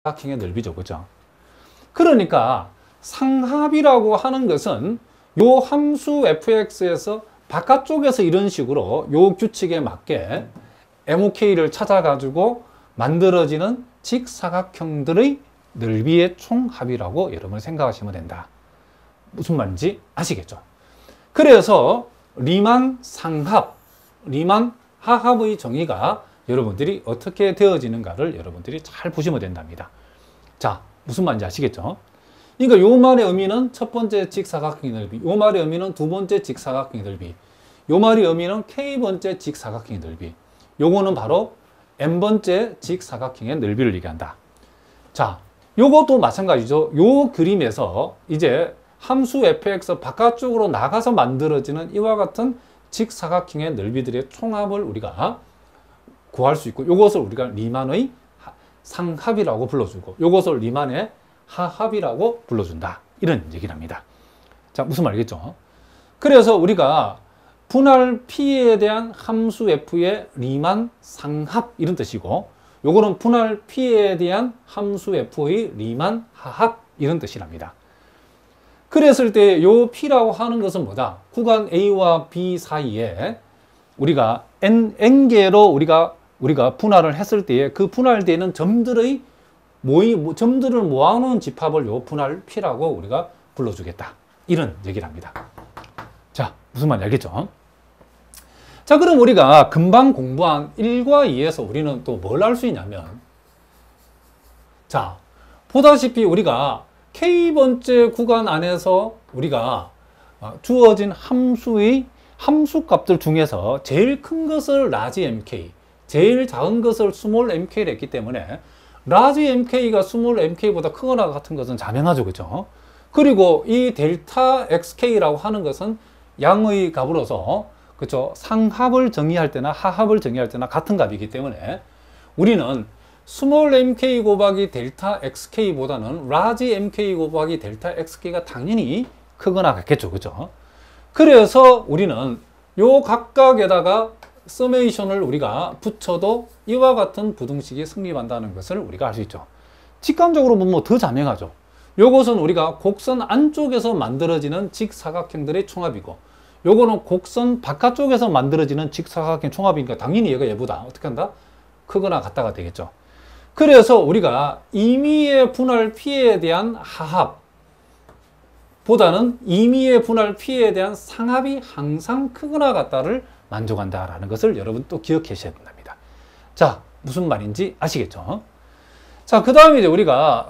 직사각형의 넓이죠. 그죠? 그러니까 상합이라고 하는 것은 요 함수 fx에서 바깥쪽에서 이런 식으로 요 규칙에 맞게 MOK를 찾아가지고 만들어지는 직사각형들의 넓이의 총합이라고 여러분 생각하시면 된다. 무슨 말인지 아시겠죠? 그래서 리만 상합, 리만 하합의 정의가 여러분들이 어떻게 되어지는가를 여러분들이 잘 보시면 된답니다. 자, 무슨 말인지 아시겠죠? 그러니까 요 말의 의미는 첫 번째 직사각형의 넓이, 요 말의 의미는 두 번째 직사각형의 넓이, 요 말의 의미는 k번째 직사각형의 넓이, 요거는 바로 n번째 직사각형의 넓이를 얘기한다. 자, 요것도 마찬가지죠. 요 그림에서 이제 함수 fx 바깥쪽으로 나가서 만들어지는 이와 같은 직사각형의 넓이들의 총합을 우리가 구할 수 있고, 요것을 우리가 리만의 상합이라고 불러주고, 요것을 리만의 하합이라고 불러준다. 이런 얘기를 합니다. 자, 무슨 말이겠죠? 그래서 우리가 분할 P에 대한 함수 F의 리만 상합 이런 뜻이고, 요거는 분할 P에 대한 함수 F의 리만 하합 이런 뜻이랍니다. 그랬을 때 요 P라고 하는 것은 뭐다? 구간 A와 B 사이에 우리가 N개로 우리가 분할을 했을 때에 그 분할되는 점들을 모아놓은 집합을 요 분할 P라고 우리가 불러주겠다. 이런 얘기를 합니다. 자, 무슨 말인지 알겠죠? 자, 그럼 우리가 금방 공부한 1과 2에서 우리는 또 뭘 알 수 있냐면, 자, 보다시피 우리가 K번째 구간 안에서 우리가 주어진 함수의 함수값들 중에서 제일 큰 것을 라지 mk, 제일 작은 것을 스몰 mk를 했기 때문에 라지 mk가 스몰 mk보다 크거나 같은 것은 자명하죠. 그죠? 그리고 이 델타 xk라고 하는 것은 양의 값으로서, 그죠? 상합을 정의할 때나 하합을 정의할 때나 같은 값이기 때문에 우리는 스몰 mk 곱하기 델타 xk보다는 라지 mk 곱하기 델타 xk가 당연히 크거나 같겠죠. 그죠? 그래서 우리는 요 각각에다가 서메이션을 우리가 붙여도 이와 같은 부등식이 성립한다는 것을 우리가 알 수 있죠. 직관적으로 보면 더 자명하죠. 요것은 우리가 곡선 안쪽에서 만들어지는 직사각형들의 총합이고, 요거는 곡선 바깥쪽에서 만들어지는 직사각형 총합이니까 당연히 얘가 얘보다 어떻게 한다? 크거나 같다가 되겠죠. 그래서 우리가 임의의 분할 P에 대한 하합 보다는 임의의 분할 P에 대한 상합이 항상 크거나 같다를 만족한다라는 것을 여러분 또 기억하셔야 된답니다. 자, 무슨 말인지 아시겠죠? 자, 그 다음에 이제 우리가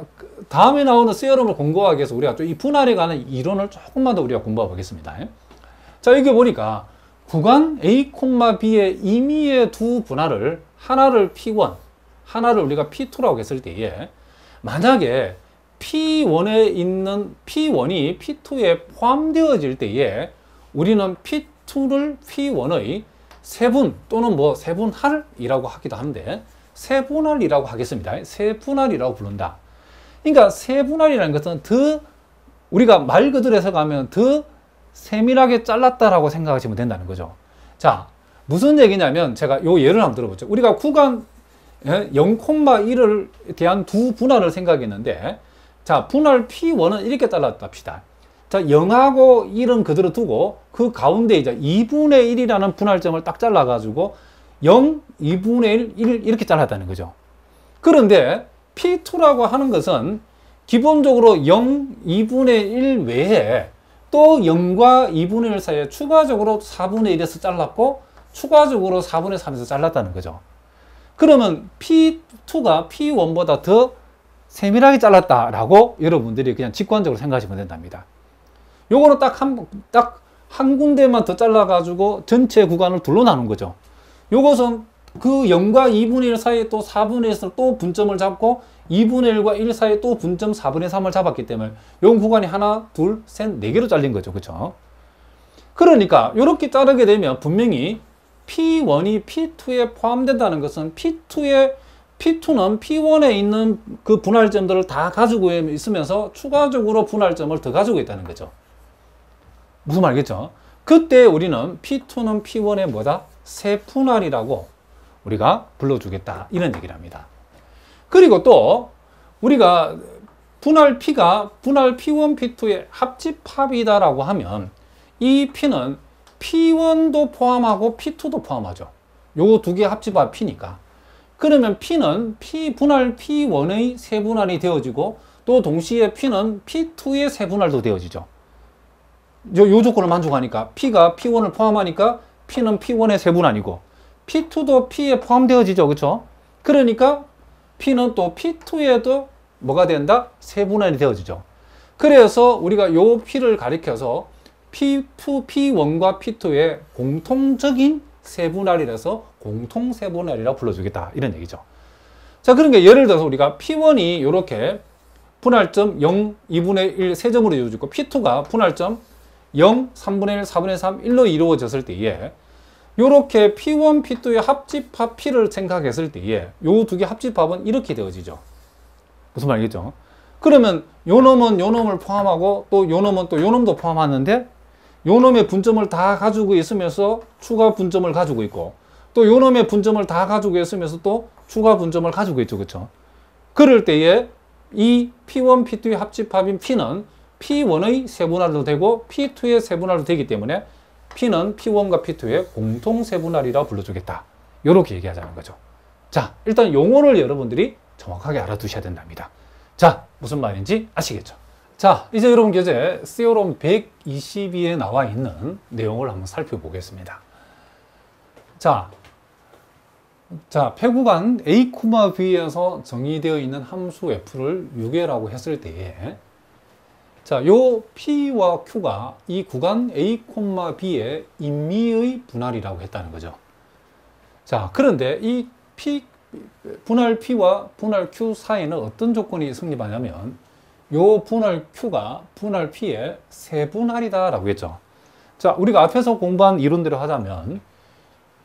다음에 나오는 세어럼을 공부하기 위해서 우리가 또 이 분할에 관한 이론을 조금만 더 우리가 공부해 보겠습니다. 자, 여기 보니까 구간 A, B의 임의의 두 분할을 하나를 P1, 하나를 우리가 P2라고 했을 때에 만약에 P1에 있는 P1이 P2에 포함되어질 때에 우리는 P2를 P1의 세분 또는 뭐 세분할이라고 하기도 하는데 세분할이라고 하겠습니다. 세분할이라고 부른다. 그러니까 세분할이라는 것은 더 우리가 말 그대로 해석하면 더 세밀하게 잘랐다라고 생각하시면 된다는 거죠. 자, 무슨 얘기냐면 제가 요 예를 한번 들어보죠. 우리가 구간 0,1을 대한 두 분할을 생각했는데, 자, 분할 P1은 이렇게 잘랐다 합시다. 자, 0하고 1은 그대로 두고 그 가운데 이제 2분의 1이라는 분할점을 딱 잘라가지고 0, 2분의 1 이렇게 잘랐다는 거죠. 그런데 P2라고 하는 것은 기본적으로 0, 2분의 1 외에 또 0과 2분의 1 사이에 추가적으로 4분의 1에서 잘랐고 추가적으로 4분의 3에서 잘랐다는 거죠. 그러면 P2가 P1보다 더 세밀하게 잘랐다라고 여러분들이 그냥 직관적으로 생각하시면 된답니다. 요거는 딱 한 군데만 더 잘라가지고 전체 구간을 둘러 나눈 거죠. 요것은 그 0과 2분의 1 사이에 또 4분의 1에서 또 분점을 잡고 2분의 1과 1 사이에 또 분점 4분의 3을 잡았기 때문에 요 구간이 하나, 둘, 셋, 네 개로 잘린 거죠. 그렇죠? 그러니까 이렇게 자르게 되면 분명히 P1이 P2에 포함된다는 것은 P2는 P1에 있는 그 분할점들을 다 가지고 있으면서 추가적으로 분할점을 더 가지고 있다는 거죠. 무슨 말이겠죠? 그때 우리는 P2는 P1의 뭐다? 세분할이라고 우리가 불러주겠다. 이런 얘기를 합니다. 그리고 또 우리가 분할 P가 분할 P1, P2의 합집합이다라고 하면 이 P는 P1도 포함하고 P2도 포함하죠. 요 두 개 합집합 P니까. 그러면 P는 분할 P1의 세분할이 되어지고 또 동시에 P는 P2의 세분할도 되어지죠. 요 조건을 만족하니까 P가 P1을 포함하니까 P는 P1의 세분할이고 P2도 P에 포함되어지죠. 그렇죠? 그러니까 P는 또 P2에도 뭐가 된다? 세분할이 되어지죠. 그래서 우리가 요 P를 가리켜서 P1과 P2의 공통적인 세분할이라서 공통세분할이라고 불러주겠다. 이런 얘기죠. 자, 그러니까 예를 들어서 우리가 P1이 이렇게 분할점 0, 2분의 1, 세 점으로 이루어지고 P2가 분할점 0, 3분의 1, 4분의 3, 1로 이루어졌을 때에 이렇게 P1, P2의 합집합 P를 생각했을 때에 요 두 개 합집합은 이렇게 되어지죠. 무슨 말이겠죠? 그러면 요 놈은 요 놈을 포함하고 또 요 놈은 또 요 놈도 포함하는데 요 놈의 분점을 다 가지고 있으면서 추가 분점을 가지고 있고 또 요 놈의 분점을 다 가지고 있으면서 또 추가 분점을 가지고 있죠. 그렇죠? 그럴 때에 이 P1, P2의 합집합인 P는 P1의 세분할도 되고 P2의 세분할도 되기 때문에 P는 P1과 P2의 공통 세분할이라고 불러주겠다. 이렇게 얘기하자는 거죠. 자, 일단 용어를 여러분들이 정확하게 알아두셔야 된답니다. 자, 무슨 말인지 아시겠죠? 자, 이제 여러분 교재 세오롬 122에 나와 있는 내용을 한번 살펴보겠습니다. 자, 폐구간 A, B에서 정의되어 있는 함수 F를 유계라고 했을 때에 자, 요 P와 Q가 이 구간 A, B의 임의의 분할이라고 했다는 거죠. 자, 그런데 이 분할 P와 분할 Q 사이에는 어떤 조건이 성립하냐면 요 분할 Q가 분할 P의 세분할이다 라고 했죠. 자, 우리가 앞에서 공부한 이론대로 하자면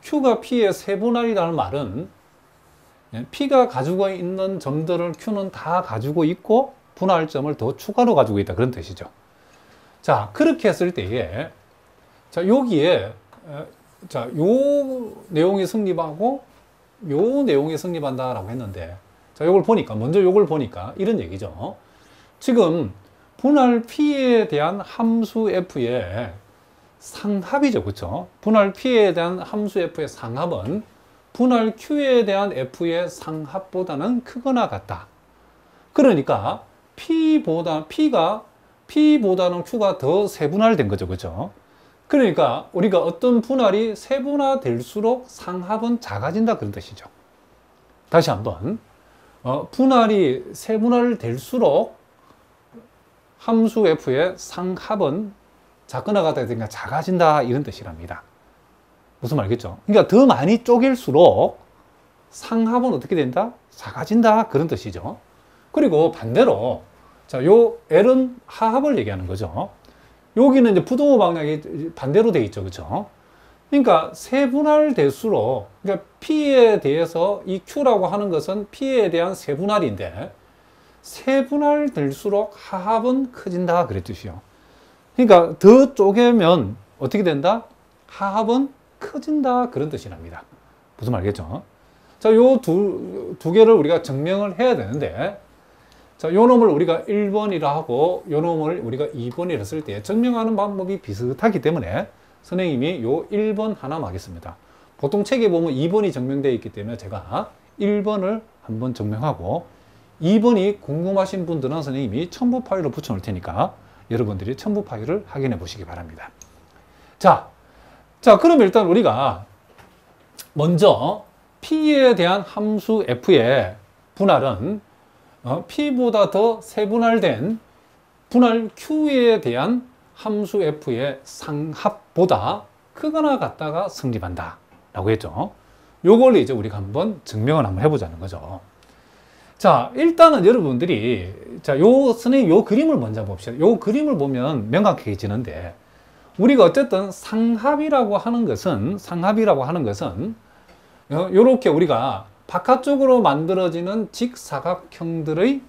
Q가 P의 세분할이라는 말은 P가 가지고 있는 점들을 Q는 다 가지고 있고 분할점을 더 추가로 가지고 있다 그런 뜻이죠. 자, 그렇게 했을 때에 자, 여기에 자, 요 내용이 성립하고 요 내용이 성립한다라고 했는데 자, 요걸 보니까 먼저 요걸 보니까 이런 얘기죠. 지금 분할 P에 대한 함수 F의 상합이죠. 그렇죠? 분할 P에 대한 함수 F의 상합은 분할 Q에 대한 F의 상합보다는 크거나 같다. 그러니까 P보다는 Q가 더 세분할된 거죠. 그렇죠? 그러니까 우리가 어떤 분할이 세분화될수록 상합은 작아진다 그런 뜻이죠. 다시 한번 분할이 세분화될수록 함수 F의 상합은 작거나 같다든가 작아진다 이런 뜻이랍니다. 무슨 말이겠죠? 그러니까 더 많이 쪼갤수록 상합은 어떻게 된다? 작아진다 그런 뜻이죠. 그리고 반대로 자, 요 L은 하합을 얘기하는 거죠. 여기는 이제 부동호 방향이 반대로 돼 있죠. 그렇죠? 그러니까 세분할될수록 그러니까 P에 대해서 이 Q라고 하는 것은 P에 대한 세분할인데 세분할될수록 하합은 커진다 그랬 뜻이요. 그러니까 더 쪼개면 어떻게 된다? 하합은 커진다 그런 뜻이랍니다. 무슨 말이겠죠? 자, 요 두 개를 우리가 증명을 해야 되는데 자, 요 놈을 우리가 1번이라 하고 요 놈을 우리가 2번이라 했을 때 증명하는 방법이 비슷하기 때문에 선생님이 요 1번 하나만 하겠습니다. 보통 책에 보면 2번이 증명되어 있기 때문에 제가 1번을 한번 증명하고 2번이 궁금하신 분들은 선생님이 첨부 파일을 붙여 놓을 테니까 여러분들이 첨부 파일을 확인해 보시기 바랍니다. 자, 그럼 일단 우리가 먼저 P에 대한 함수 F의 분할은 P보다 더 세분할된 분할 Q에 대한 함수 F의 상합보다 크거나 같다가 성립한다 라고 했죠. 요걸 이제 우리가 한번 증명을 한번 해보자는 거죠. 자, 일단은 여러분들이 자, 선생님 요 그림을 먼저 봅시다. 요 그림을 보면 명확해지는데 우리가 어쨌든 상합이라고 하는 것은 요렇게 우리가 바깥쪽으로 만들어지는 직사각형들의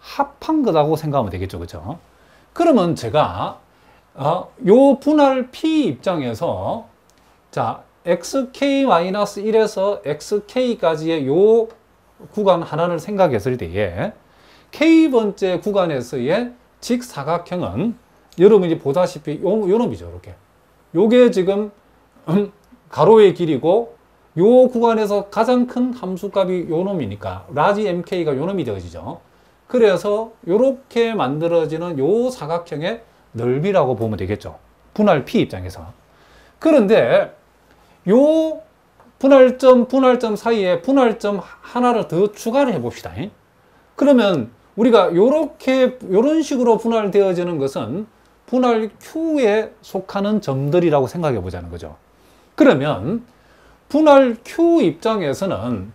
합한 거라고 생각하면 되겠죠. 그렇죠? 그러면 제가 요 분할 P 입장에서 자, xk-1에서 xk까지의 요 구간 하나를 생각했을 때에 K번째 구간에서의 직사각형은 여러분이 보다시피 요 놈이죠. 이렇게. 요게 지금 가로의 길이고 요 구간에서 가장 큰 함수값이 요 놈이니까 라지 MK가 요 놈이 되어지죠. 그래서 요렇게 만들어지는 요 사각형의 넓이라고 보면 되겠죠. 분할 P 입장에서. 그런데 요 분할점 사이에 분할점 하나를 더 추가를 해봅시다. 그러면 우리가 요런 식으로 분할되어지는 것은 분할 Q에 속하는 점들이라고 생각해 보자는 거죠. 그러면 분할 Q 입장에서는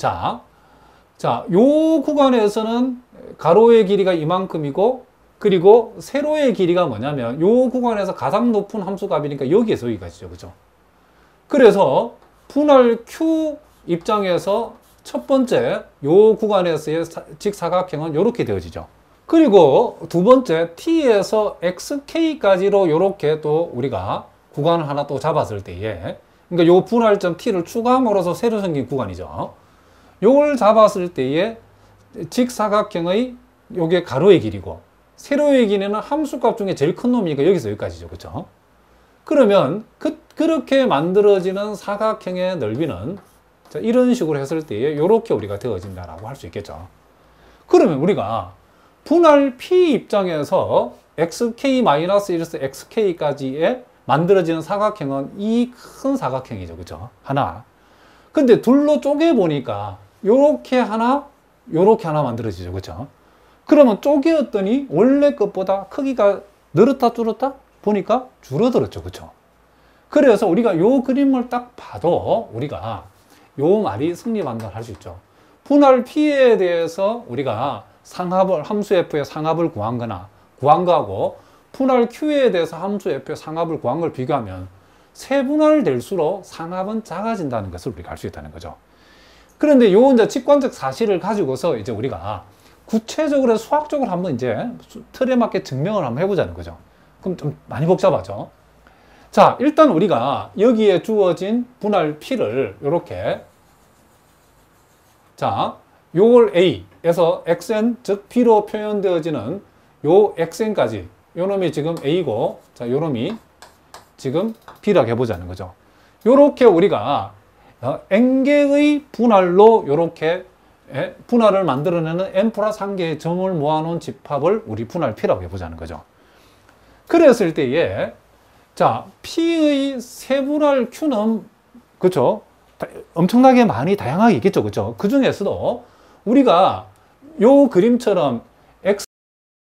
요 구간에서는 가로의 길이가 이만큼이고 그리고 세로의 길이가 뭐냐면 요 구간에서 가장 높은 함수값이니까 여기에서 여기까지죠. 그죠? 그래서 분할 Q 입장에서 첫 번째 요 구간에서의 직사각형은 이렇게 되어지죠. 그리고 두 번째 T에서 XK까지로 이렇게 또 우리가 구간을 하나 또 잡았을 때에 그러니까 요 분할점 T를 추가함으로써 새로 생긴 구간이죠. 요걸 잡았을 때에 직사각형의 요게 가로의 길이고 세로의 길이는 함수값 중에 제일 큰 놈이니까 여기서 여기까지죠. 그렇죠? 그러면 그렇게 만들어지는 사각형의 넓이는 이런 식으로 했을 때에 이렇게 우리가 되어진다라고 할 수 있겠죠. 그러면 우리가 분할 P 입장에서 XK-1에서 XK까지의 만들어지는 사각형은 이 큰 사각형이죠. 그죠? 하나. 근데 둘로 쪼개보니까 요렇게 하나 만들어지죠. 그죠? 그러면 쪼개었더니 원래 것보다 크기가 늘었다 줄었다? 보니까 줄어들었죠. 그죠? 그래서 우리가 요 그림을 딱 봐도 우리가 요 말이 성립한다고 할 수 있죠. 분할 P에 대해서 우리가 함수 F의 상합을 구한 거하고 분할 Q에 대해서 함수 F의 상합을 구한 걸 비교하면 세분할될수록 상합은 작아진다는 것을 우리가 알 수 있다는 거죠. 그런데 요 이제 직관적 사실을 가지고서 이제 우리가 구체적으로 수학적으로 한번 이제 틀에 맞게 증명을 한번 해보자는 거죠. 그럼 좀 많이 복잡하죠. 자, 일단 우리가 여기에 주어진 분할 P를 이렇게 요걸 A에서 xn, 즉 B로 표현되어지는 요 xn까지 요 놈이 지금 A고 요 놈이 지금 B라고 해보자는 거죠. 요렇게 우리가 n개의 분할로 요렇게 분할을 만들어내는 n 플러스 1개의 점을 모아놓은 집합을 우리 분할 P라고 해보자는 거죠. 그랬을 때에 P의 세분할 Q는 그렇죠? 엄청나게 많이 다양하게 있겠죠. 그렇죠? 그 중에서도 우리가 요 그림처럼